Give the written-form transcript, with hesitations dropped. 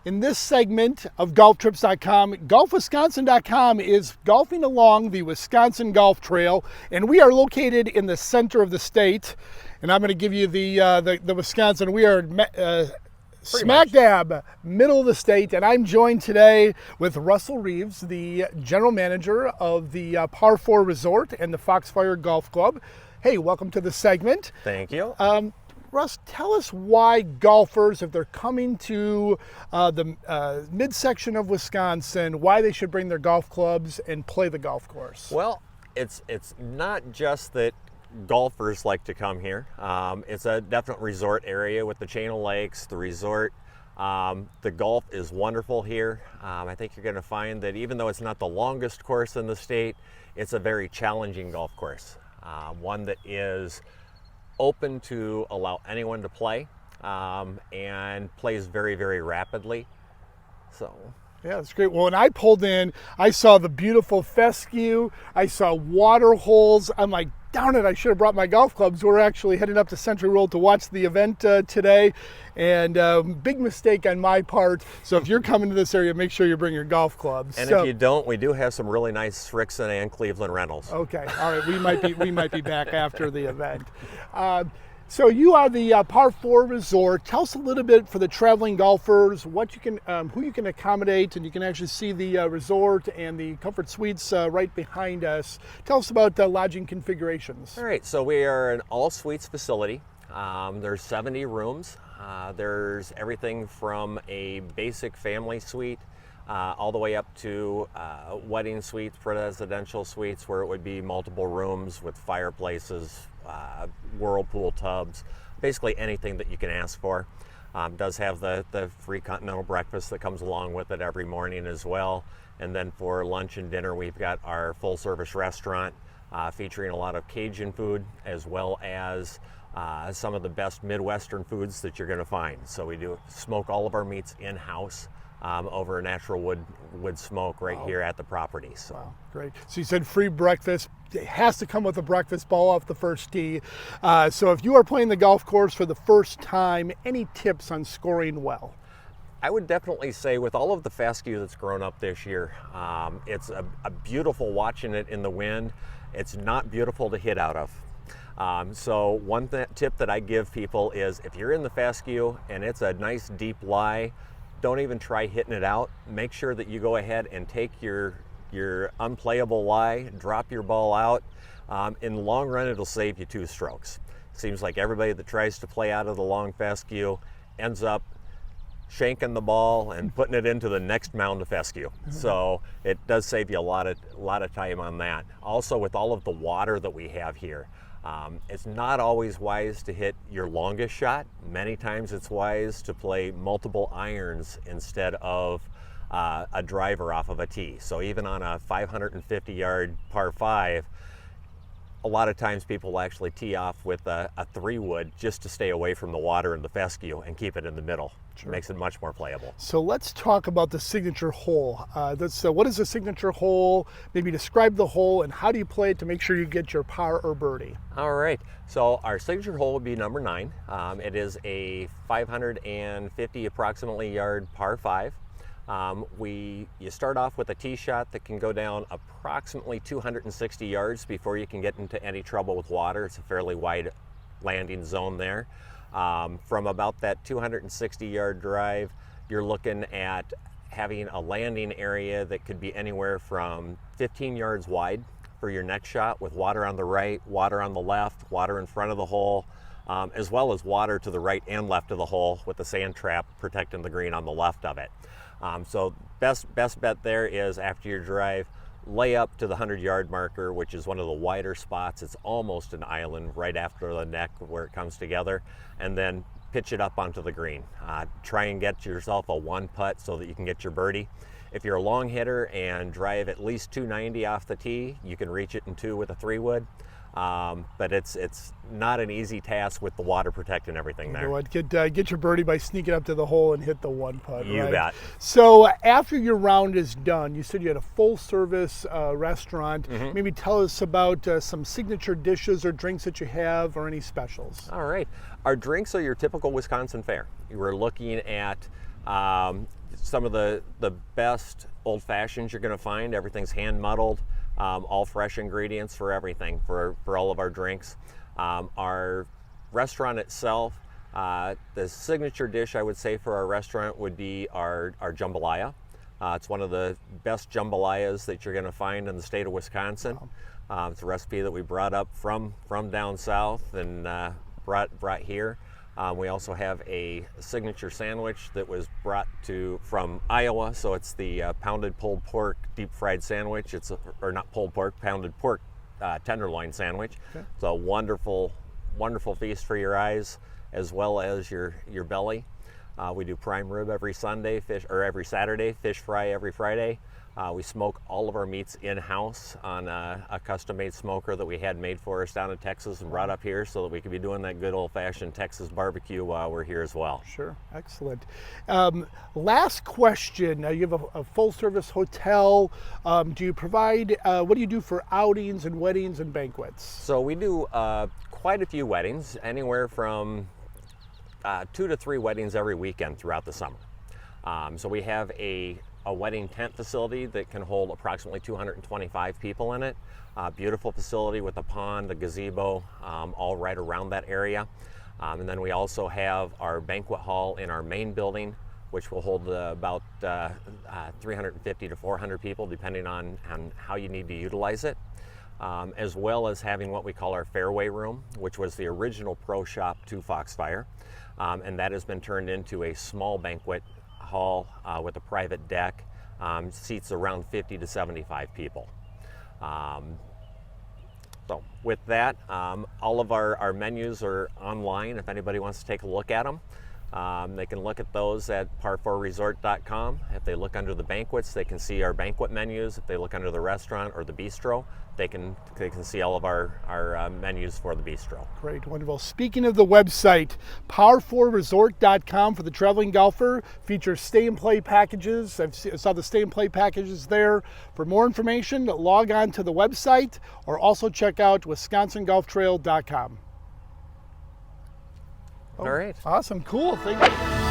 In this segment of GolfTrips.com, GolfWisconsin.com is golfing along the Wisconsin Golf Trail, and we are located in the center of the state. And I'm going to give you the Wisconsin. We are smack dab middle of the state, and I'm joined today with Russell Reeves, the general manager of the Par 4 Resort and the Foxfire Golf Club. Hey, welcome to the segment. Thank you. Russ, tell us why golfers, if they're coming to the midsection of Wisconsin, why they should bring their golf clubs and play the golf course. Well, it's not just that golfers like to come here. It's a definite resort area with the chain of lakes, the resort. The golf is wonderful here. I think you're going to find that even though it's not the longest course in the state, it's a very challenging golf course. One that is open to allow anyone to play and plays very, very rapidly. So yeah, that's great. Well, when I pulled in, I saw the beautiful fescue. I saw water holes. I'm like, darn it, I should have brought my golf clubs. We're actually heading up to Century Road to watch the event today. And big mistake on my part. So if you're coming to this area, make sure you bring your golf clubs. And if you don't, we do have some really nice Srixon and Cleveland rentals. Okay, all right, we might be back after the event. So you are the Par 4 Resort. Tell us a little bit for the traveling golfers, what you can, who you can accommodate, and you can actually see the resort and the Comfort Suites right behind us. Tell us about lodging configurations. All right, so we are an all suites facility. There's 70 rooms. There's everything from a basic family suite all the way up to wedding suites, presidential suites, where it would be multiple rooms with fireplaces, whirlpool tubs, basically anything that you can ask for. Does have the free continental breakfast that comes along with it every morning as well. And then for lunch and dinner, we've got our full service restaurant featuring a lot of Cajun food, as well as some of the best Midwestern foods that you're going to find. So we do smoke all of our meats in-house over a natural wood smoke right here at the property. So. Wow, great. So you said free breakfast. It has to come with a breakfast ball off the first tee. So if you are playing the golf course for the first time, any tips on scoring well? I would definitely say with all of the fescue that's grown up this year, it's a beautiful watching it in the wind. It's not beautiful to hit out of. So one tip that I give people is if you're in the fescue and it's a nice deep lie, don't even try hitting it out. Make sure that you go ahead and take your unplayable lie, drop your ball out. In the long run, it'll save you 2 strokes. Seems like everybody that tries to play out of the long fescue ends up shanking the ball and putting it into the next mound of fescue. So it does save you a lot of time on that. Also, with all of the water that we have here, it's not always wise to hit your longest shot. Many times it's wise to play multiple irons instead of a driver off of a tee. So even on a 550-yard par 5, a lot of times people will actually tee off with a 3-wood just to stay away from the water and the fescue and keep it in the middle. Sure. It makes it much more playable. So let's talk about the signature hole. What is the signature hole? Maybe describe the hole and how do you play it to make sure you get your par or birdie? All right, so our signature hole would be number 9. It is a 550 approximately yard par 5. You start off with a tee shot that can go down approximately 260 yards before you can get into any trouble with water. It's a fairly wide landing zone there. From about that 260 yard drive, you're looking at having a landing area that could be anywhere from 15 yards wide for your next shot, with water on the right, water on the left, water in front of the hole, as well as water to the right and left of the hole with the sand trap protecting the green on the left of it. So best bet there is after your drive, lay up to the 100-yard marker, which is one of the wider spots. It's almost an island right after the neck where it comes together, and then pitch it up onto the green. Try and get yourself a 1-putt so that you can get your birdie. If you're a long hitter and drive at least 290 off the tee, you can reach it in 2 with a 3-wood. But it's not an easy task with the water protecting everything there. You know what? Get your birdie by sneaking up to the hole and hit the 1-putt. You right? bet. So after your round is done, you said you had a full-service restaurant. Mm-hmm. Maybe tell us about some signature dishes or drinks that you have, or any specials. All right. Our drinks are your typical Wisconsin fare. We're looking at some of the best old fashions you're going to find. Everything's hand muddled, all fresh ingredients for everything, for all of our drinks. Our restaurant itself, the signature dish I would say for our restaurant would be our jambalaya. It's one of the best jambalayas that you're going to find in the state of Wisconsin. Wow. It's a recipe that we brought up from down south and brought here. We also have a signature sandwich that was brought from Iowa, so it's the pounded pulled pork deep fried sandwich. Or not pulled pork, pounded pork tenderloin sandwich. Okay. It's a wonderful feast for your eyes as well as your belly. We do prime rib every Saturday, fish fry every Friday. We smoke all of our meats in-house on a custom-made smoker that we had made for us down in Texas and brought up here so that we could be doing that good old-fashioned Texas barbecue while we're here as well. Sure, excellent. Last question, you have a full-service hotel. Do you provide, what do you do for outings and weddings and banquets? So we do quite a few weddings, anywhere from 2 to 3 weddings every weekend throughout the summer. So we have a wedding tent facility that can hold approximately 225 people in it. Beautiful facility with a pond, a gazebo, all right around that area. And then we also have our banquet hall in our main building, which will hold about 350 to 400 people, depending on how you need to utilize it. As well as having what we call our fairway room, which was the original pro shop to Foxfire. And that has been turned into a small banquet hall with a private deck, seats around 50 to 75 people. So with that, all of our menus are online if anybody wants to take a look at them. They can look at those at par4resort.com. If they look under the banquets, they can see our banquet menus. If they look under the restaurant or the bistro, they can see all of our menus for the bistro. Great, wonderful. Speaking of the website, par4resort.com for the traveling golfer features stay and play packages. I saw the stay and play packages there. For more information, log on to the website or also check out wisconsingolftrail.com. All right. Awesome, cool. Thank you.